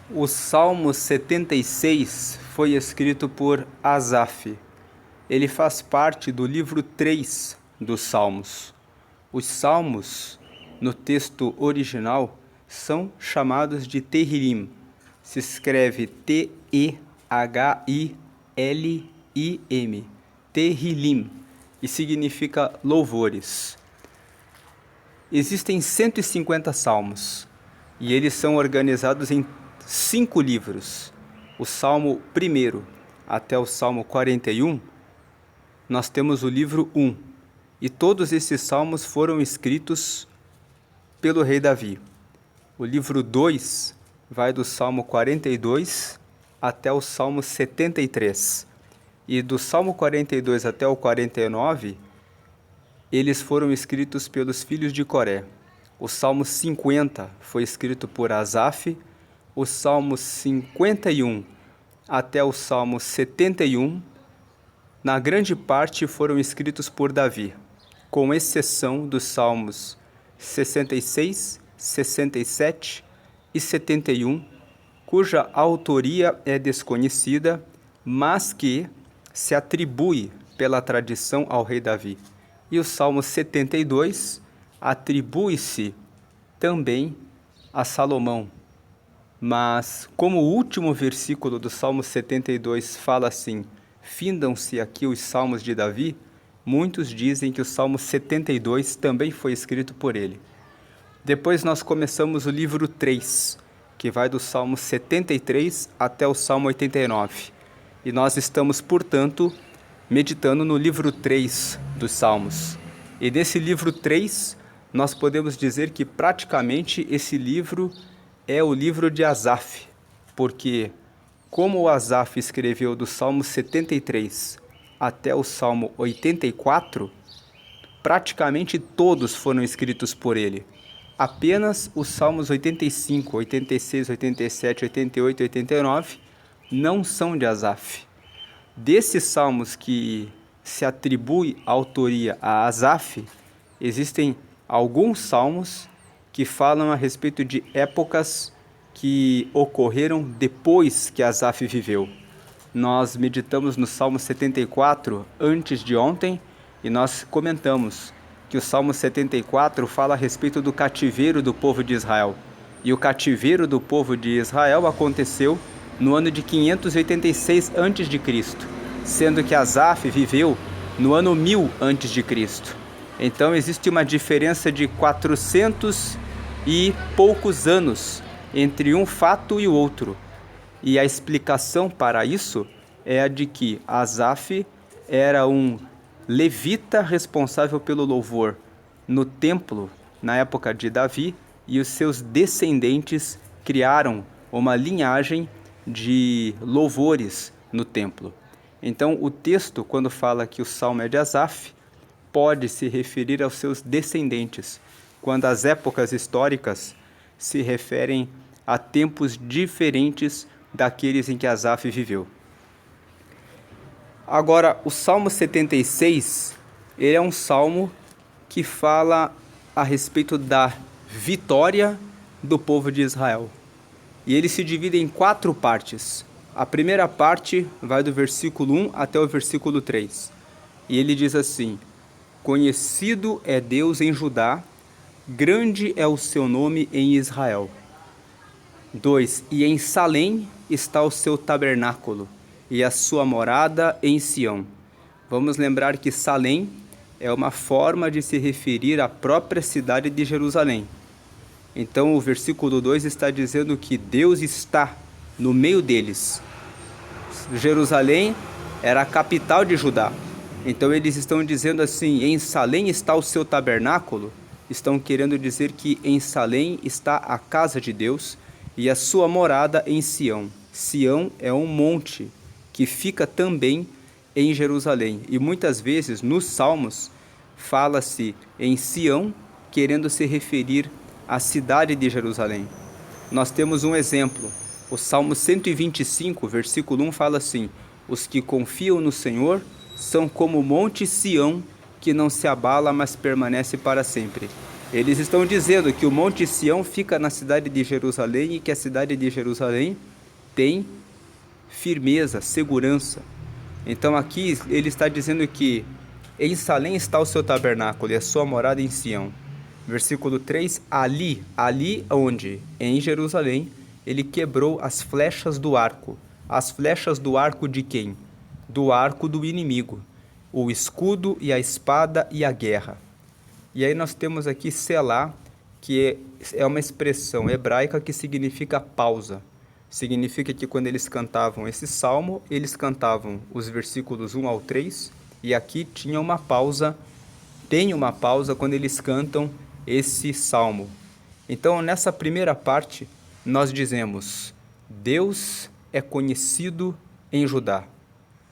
O Salmo 76 foi escrito por Asaf. Ele faz parte do livro 3 dos Salmos. Os Salmos, no texto original, são chamados de Tehillim. Se escreve T-E-H-I-L-I-M. Tehillim. E significa louvores. Existem 150 salmos e eles são organizados em 5 livros. O Salmo 1 até o Salmo 41, nós temos o livro 1. E todos esses salmos foram escritos pelo rei Davi. O livro 2 vai do Salmo 42 até o Salmo 73. E do Salmo 42 até o 49, eles foram escritos pelos filhos de Coré. O Salmo 50 foi escrito por Asaf, o Salmo 51 até o Salmo 71, na grande parte foram escritos por Davi, com exceção dos Salmos 66, 67 e 71, cuja autoria é desconhecida, mas que se atribui pela tradição ao rei Davi. E o Salmo 72 atribui-se também a Salomão. Mas, como o último versículo do Salmo 72 fala assim: findam-se aqui os salmos de Davi, muitos dizem que o Salmo 72 também foi escrito por ele. Depois nós começamos o livro 3, que vai do Salmo 73 até o Salmo 89. E nós estamos, portanto, meditando no livro 3 dos Salmos. E nesse livro 3, nós podemos dizer que praticamente esse livro é o livro de Asaf, porque como o Asaf escreveu do Salmo 73 até o Salmo 84, praticamente todos foram escritos por ele. Apenas os Salmos 85, 86, 87, 88 e 89 não são de Asaf. Desses salmos que se atribui a autoria a Asaf, existem alguns salmos que falam a respeito de épocas que ocorreram depois que Asaf viveu. Nós meditamos no Salmo 74 antes de ontem e nós comentamos que o Salmo 74 fala a respeito do cativeiro do povo de Israel. E o cativeiro do povo de Israel aconteceu no ano de 586 a.C., sendo que Asaf viveu no ano 1000 a.C. Então existe uma diferença de 400 e poucos anos entre um fato e o outro. E a explicação para isso é a de que Asaf era um levita responsável pelo louvor no templo na época de Davi, e os seus descendentes criaram uma linhagem de louvores no templo. Então, o texto, quando fala que o salmo é de Asaf, pode se referir aos seus descendentes, quando as épocas históricas se referem a tempos diferentes daqueles em que Asaf viveu. Agora, o Salmo 76, ele é um salmo que fala a respeito da vitória do povo de Israel. E ele se divide em 4 partes. A primeira parte vai do versículo 1 até o versículo 3. E ele diz assim: conhecido é Deus em Judá, grande é o seu nome em Israel. 2. E em Salém está o seu tabernáculo, e a sua morada em Sião. Vamos lembrar que Salém é uma forma de se referir à própria cidade de Jerusalém. Então o versículo 2 está dizendo que Deus está no meio deles. Jerusalém era a capital de Judá. Então eles estão dizendo assim: em Salém está o seu tabernáculo. Estão querendo dizer que em Salém está a casa de Deus e a sua morada em Sião. Sião é um monte que fica também em Jerusalém. E muitas vezes nos Salmos fala-se em Sião, querendo se referir à cidade de Jerusalém. Nós temos um exemplo. O Salmo 125, versículo 1 fala assim: os que confiam no Senhor são como o monte Sião, que não se abala, mas permanece para sempre. Eles estão dizendo que o Monte Sião fica na cidade de Jerusalém e que a cidade de Jerusalém tem firmeza, segurança. Então aqui ele está dizendo que em Salém está o seu tabernáculo e a sua morada em Sião. Versículo 3, ali onde? Em Jerusalém, ele quebrou as flechas do arco. As flechas do arco de quem? Do arco do inimigo. O escudo e a espada e a guerra. E aí nós temos aqui Selá, que é uma expressão hebraica que significa pausa. Significa que quando eles cantavam esse salmo, eles cantavam os versículos 1 ao 3, e aqui tinha uma pausa, tem uma pausa quando eles cantam esse salmo. Então, nessa primeira parte, nós dizemos: Deus é conhecido em Judá.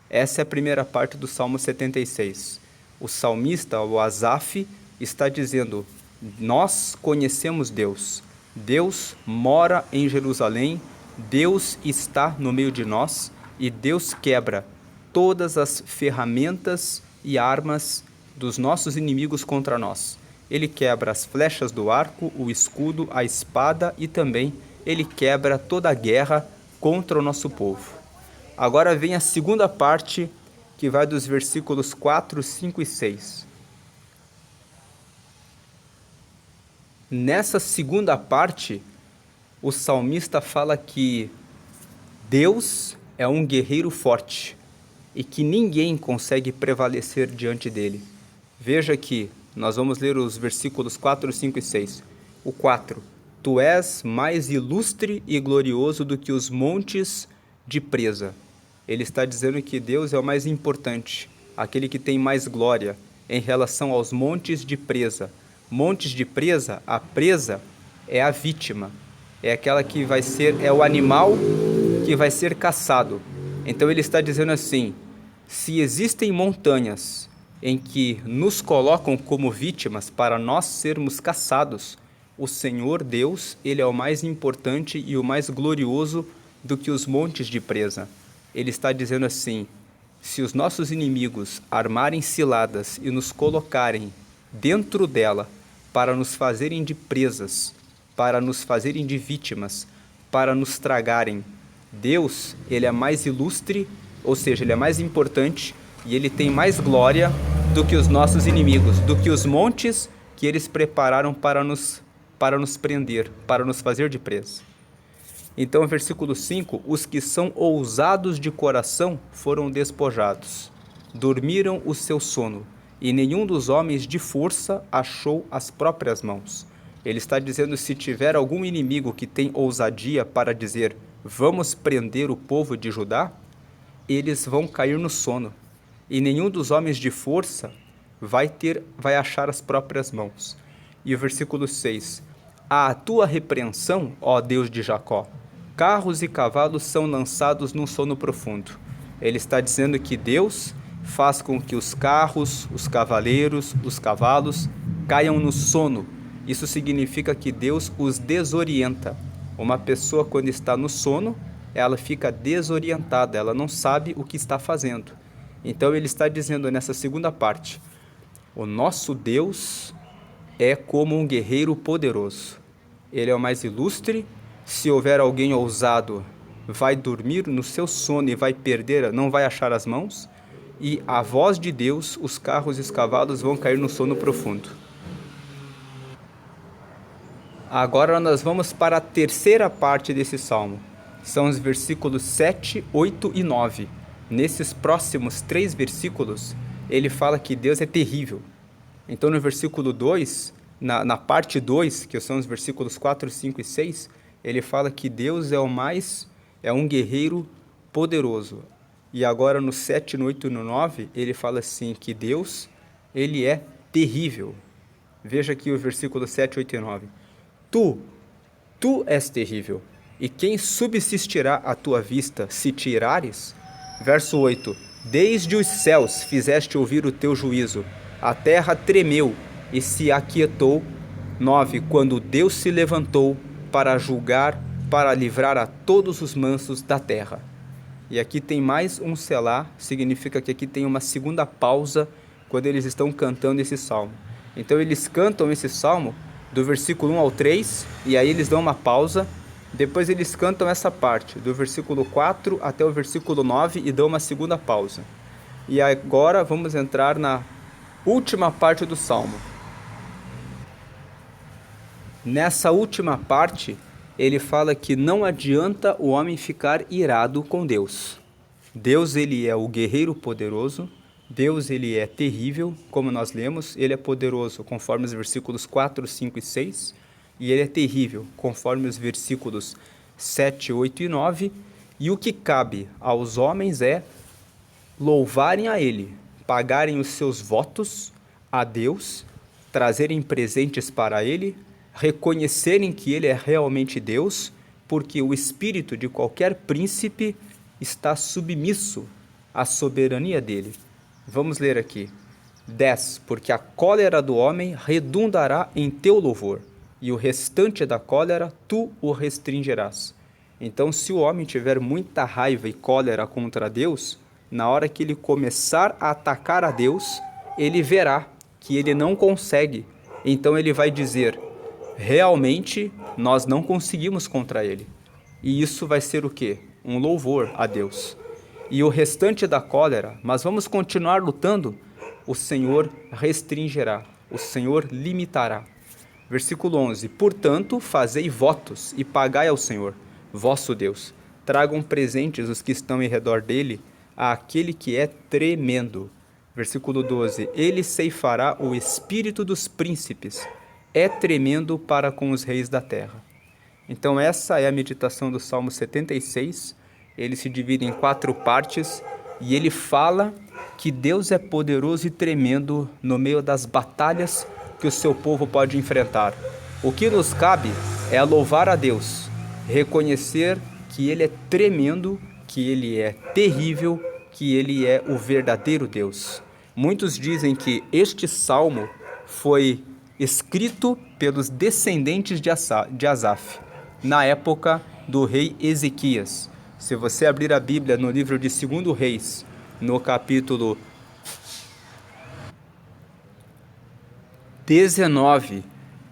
Essa é a primeira parte do Salmo 76. O salmista, o Asaf, está dizendo: nós conhecemos Deus. Deus mora em Jerusalém, Deus está no meio de nós e Deus quebra todas as ferramentas e armas dos nossos inimigos contra nós. Ele quebra as flechas do arco, o escudo, a espada e também ele quebra toda a guerra contra o nosso povo. Agora vem a segunda parte, que vai dos versículos 4, 5 e 6. Nessa segunda parte, o salmista fala que Deus é um guerreiro forte e que ninguém consegue prevalecer diante dele. Veja que nós vamos ler os versículos 4, 5 e 6. O 4. Tu és mais ilustre e glorioso do que os montes de presa. Ele está dizendo que Deus é o mais importante, aquele que tem mais glória em relação aos montes de presa. Montes de presa, a presa é a vítima, é aquela que vai ser, é o animal que vai ser caçado. Então ele está dizendo assim: se existem montanhas em que nos colocam como vítimas para nós sermos caçados, o Senhor Deus, ele é o mais importante e o mais glorioso do que os montes de presa. Ele está dizendo assim: se os nossos inimigos armarem ciladas e nos colocarem dentro dela para nos fazerem de presas, para nos fazerem de vítimas, para nos tragarem, Deus, ele é mais ilustre, ou seja, ele é mais importante e ele tem mais glória do que os nossos inimigos, do que os montes que eles prepararam para nos prender, para nos fazer de presa. Então, versículo 5, os que são ousados de coração foram despojados, dormiram o seu sono, e nenhum dos homens de força achou as próprias mãos. Ele está dizendo: se tiver algum inimigo que tem ousadia para dizer, vamos prender o povo de Judá, eles vão cair no sono, e nenhum dos homens de força vai achar as próprias mãos. E o versículo 6, à tua repreensão, ó Deus de Jacó, carros e cavalos são lançados num sono profundo. Ele está dizendo que Deus faz com que os carros, os cavaleiros, os cavalos caiam no sono. Isso significa que Deus os desorienta. Uma pessoa, quando está no sono, ela fica desorientada, ela não sabe o que está fazendo. Então ele está dizendo nessa segunda parte: o nosso Deus é como um guerreiro poderoso. Ele é o mais ilustre. Se houver alguém ousado, vai dormir no seu sono e vai perder, não vai achar as mãos. E a voz de Deus, os carros e os cavalos vão cair no sono profundo. Agora nós vamos para a terceira parte desse salmo. São os versículos 7, 8 e 9. Nesses próximos 3 versículos, ele fala que Deus é terrível. Então no versículo 2, na parte 2, que são os versículos 4, 5 e 6, ele fala que Deus é um guerreiro poderoso. E agora no 7, no 8 e no 9, ele fala assim que Deus, ele é terrível. Veja aqui o versículo 7, 8 e 9. Tu és terrível, e quem subsistirá à tua vista se te irares? Verso 8. Desde os céus fizeste ouvir o teu juízo, a terra tremeu e se aquietou. 9. Quando Deus se levantou para julgar, para livrar a todos os mansos da terra. E aqui tem mais um selá, significa que aqui tem uma segunda pausa quando eles estão cantando esse salmo. Então eles cantam esse salmo do versículo 1 ao 3, e aí eles dão uma pausa. Depois eles cantam essa parte, do versículo 4 até o versículo 9, e dão uma segunda pausa. E agora vamos entrar na última parte do salmo. Nessa última parte, ele fala que não adianta o homem ficar irado com Deus. Deus, ele é o guerreiro poderoso. Deus, ele é terrível, como nós lemos. Ele é poderoso, conforme os versículos 4, 5 e 6. E ele é terrível, conforme os versículos 7, 8 e 9. E o que cabe aos homens é louvarem a ele, pagarem os seus votos a Deus, trazerem presentes para ele, reconhecerem que ele é realmente Deus, porque o espírito de qualquer príncipe está submisso à soberania dele. Vamos ler aqui. 10. Porque a cólera do homem redundará em teu louvor, e o restante da cólera tu o restringirás. Então, se o homem tiver muita raiva e cólera contra Deus, na hora que ele começar a atacar a Deus, ele verá que ele não consegue. Então ele vai dizer: realmente nós não conseguimos contra ele. E isso vai ser o quê? Um louvor a Deus. E o restante da cólera, mas vamos continuar lutando, o Senhor restringirá, o Senhor limitará. Versículo 11. Portanto, fazei votos e pagai ao Senhor, vosso Deus. Tragam presentes os que estão em redor dele, àquele que é tremendo. Versículo 12. Ele ceifará o espírito dos príncipes, é tremendo para com os reis da terra. Então essa é a meditação do Salmo 76. Ele se divide em 4 partes e ele fala que Deus é poderoso e tremendo no meio das batalhas que o seu povo pode enfrentar. O que nos cabe é louvar a Deus, reconhecer que ele é tremendo, que ele é terrível, que ele é o verdadeiro Deus. Muitos dizem que este salmo foi escrito pelos descendentes de Asaf, na época do rei Ezequias. Se você abrir a Bíblia no livro de 2 Reis, no capítulo 19,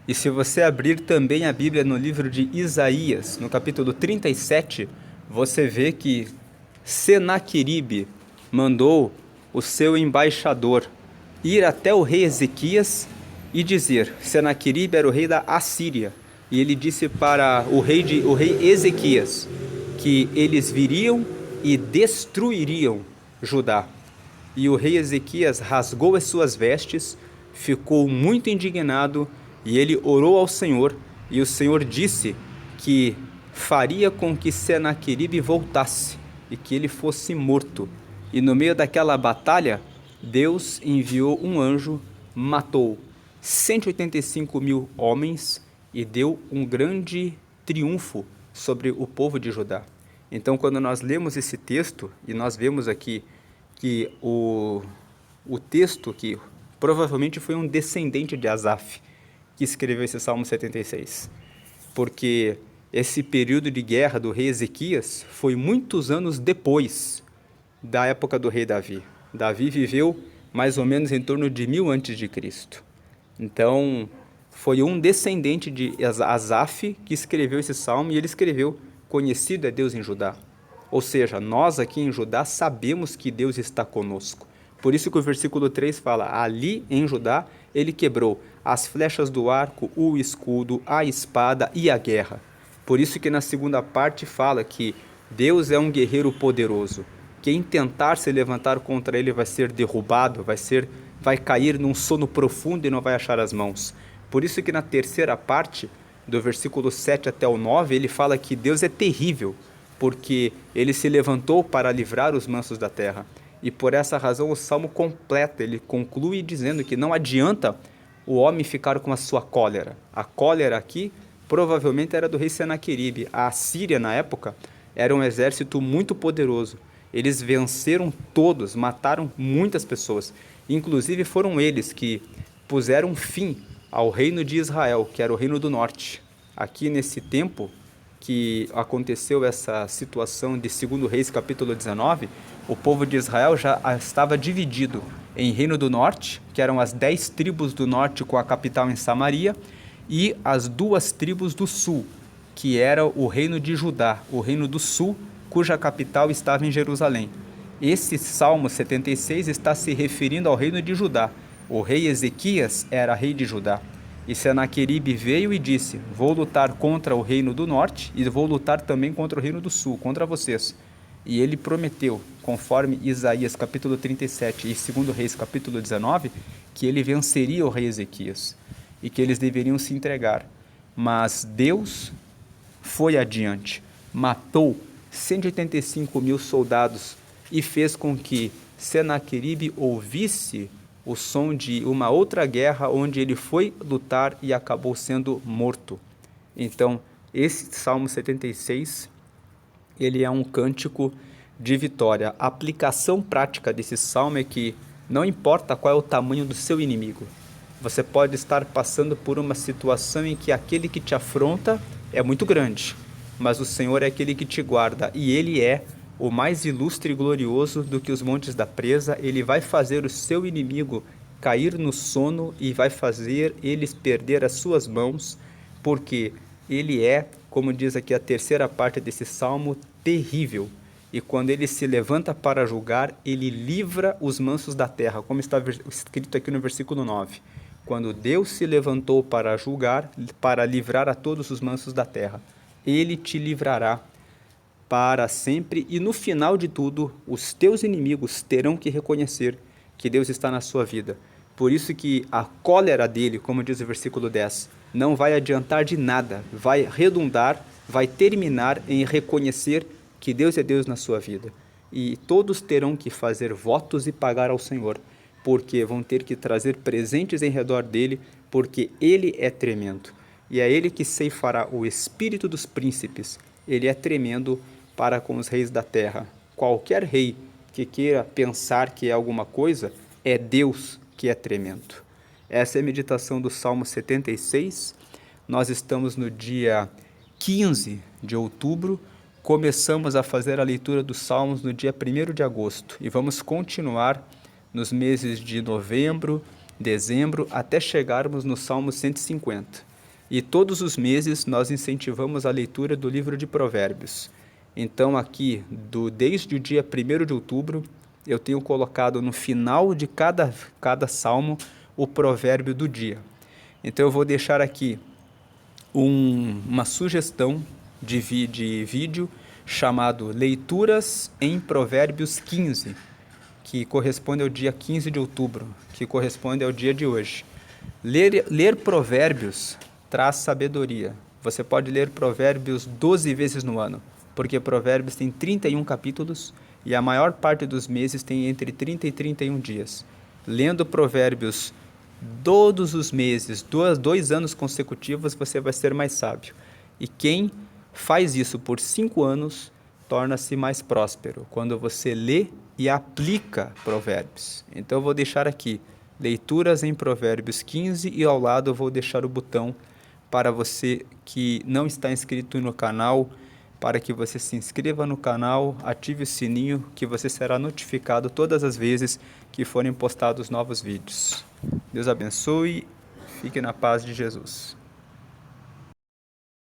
e se você abrir também a Bíblia no livro de Isaías, no capítulo 37, você vê que Senaqueribe mandou o seu embaixador ir até o rei Ezequias e dizer, Senaqueribe era o rei da Assíria, e ele disse para o rei Ezequias que eles viriam e destruiriam Judá. E o rei Ezequias rasgou as suas vestes, ficou muito indignado, e ele orou ao Senhor, e o Senhor disse que faria com que Senaqueribe voltasse e que ele fosse morto. E no meio daquela batalha, Deus enviou um anjo, matou 185 mil homens e deu um grande triunfo sobre o povo de Judá. Então, quando nós lemos esse texto, e nós vemos aqui que o texto que provavelmente foi um descendente de Asaf que escreveu esse Salmo 76, porque esse período de guerra do rei Ezequias foi muitos anos depois da época do rei Davi. Davi viveu mais ou menos em torno de 1000 a.C. Então, foi um descendente de Asaf que escreveu esse salmo, e ele escreveu: conhecido é Deus em Judá. Ou seja, nós aqui em Judá sabemos que Deus está conosco. Por isso que o versículo 3 fala, ali em Judá ele quebrou as flechas do arco, o escudo, a espada e a guerra. Por isso que na segunda parte fala que Deus é um guerreiro poderoso. Quem tentar se levantar contra ele vai ser derrubado, vai cair num sono profundo e não vai achar as mãos. Por isso que na terceira parte, do versículo 7 até o 9, ele fala que Deus é terrível, porque ele se levantou para livrar os mansos da terra. E por essa razão o salmo completa, ele conclui dizendo que não adianta o homem ficar com a sua cólera. A cólera aqui provavelmente era do rei Senaqueribe. A Assíria na época era um exército muito poderoso. Eles venceram todos, mataram muitas pessoas. Inclusive foram eles que puseram fim ao reino de Israel, que era o reino do norte. Aqui nesse tempo que aconteceu essa situação de 2 Reis capítulo 19, o povo de Israel já estava dividido em Reino do Norte, que eram as 10 tribos do norte com a capital em Samaria, e as 2 tribos do sul, que era o Reino de Judá, o Reino do Sul, cuja capital estava em Jerusalém. Esse Salmo 76 está se referindo ao Reino de Judá. O rei Ezequias era rei de Judá. E Senaqueribe veio e disse: vou lutar contra o Reino do Norte e vou lutar também contra o Reino do Sul, contra vocês. E ele prometeu, conforme Isaías capítulo 37 e 2 Reis capítulo 19, que ele venceria o rei Ezequias e que eles deveriam se entregar. Mas Deus foi adiante, matou 185.000 soldados e fez com que Senaqueribe ouvisse o som de uma outra guerra onde ele foi lutar e acabou sendo morto. Então, esse Salmo 76, ele é um cântico de vitória. A aplicação prática desse salmo é que não importa qual é o tamanho do seu inimigo, você pode estar passando por uma situação em que aquele que te afronta é muito grande, mas o Senhor é aquele que te guarda, e Ele é o mais ilustre e glorioso do que os montes da presa. Ele vai fazer o seu inimigo cair no sono e vai fazer eles perder as suas mãos, porque Ele é, como diz aqui a terceira parte desse salmo, terrível. E quando ele se levanta para julgar, ele livra os mansos da terra, como está escrito aqui no versículo 9. Quando Deus se levantou para julgar, para livrar a todos os mansos da terra, Ele te livrará para sempre, e no final de tudo, os teus inimigos terão que reconhecer que Deus está na sua vida. Por isso que a cólera dele, como diz o versículo 10, não vai adiantar de nada, vai redundar, vai terminar em reconhecer que Deus é Deus na sua vida. E todos terão que fazer votos e pagar ao Senhor, porque vão ter que trazer presentes em redor dele, porque ele é tremendo. E é ele que ceifará o espírito dos príncipes. Ele é tremendo para com os reis da terra. Qualquer rei que queira pensar que é alguma coisa, é Deus que é tremendo. Essa é a meditação do Salmo 76. Nós estamos no dia 15 de outubro. Começamos a fazer a leitura dos Salmos no dia 1º de agosto e vamos continuar nos meses de novembro, dezembro, até chegarmos no Salmo 150. E todos os meses nós incentivamos a leitura do livro de Provérbios. Então aqui, desde o dia 1º de outubro, eu tenho colocado no final de cada salmo o provérbio do dia. Então eu vou deixar aqui uma sugestão de vídeo chamado Leituras em Provérbios 15, que corresponde ao dia 15 de outubro, que corresponde ao dia de hoje. Ler provérbios traz sabedoria. Você pode ler provérbios 12 vezes no ano, porque provérbios tem 31 capítulos e a maior parte dos meses tem entre 30 e 31 dias. Lendo provérbios todos os meses, 2 anos consecutivos, você vai ser mais sábio. E quem faz isso por 5 anos torna-se mais próspero, quando você lê e aplica provérbios. Então eu vou deixar aqui leituras em Provérbios 15 e ao lado eu vou deixar o botão para você que não está inscrito no canal, para que você se inscreva no canal, ative o sininho, que você será notificado todas as vezes que forem postados novos vídeos. Deus abençoe, fique na paz de Jesus.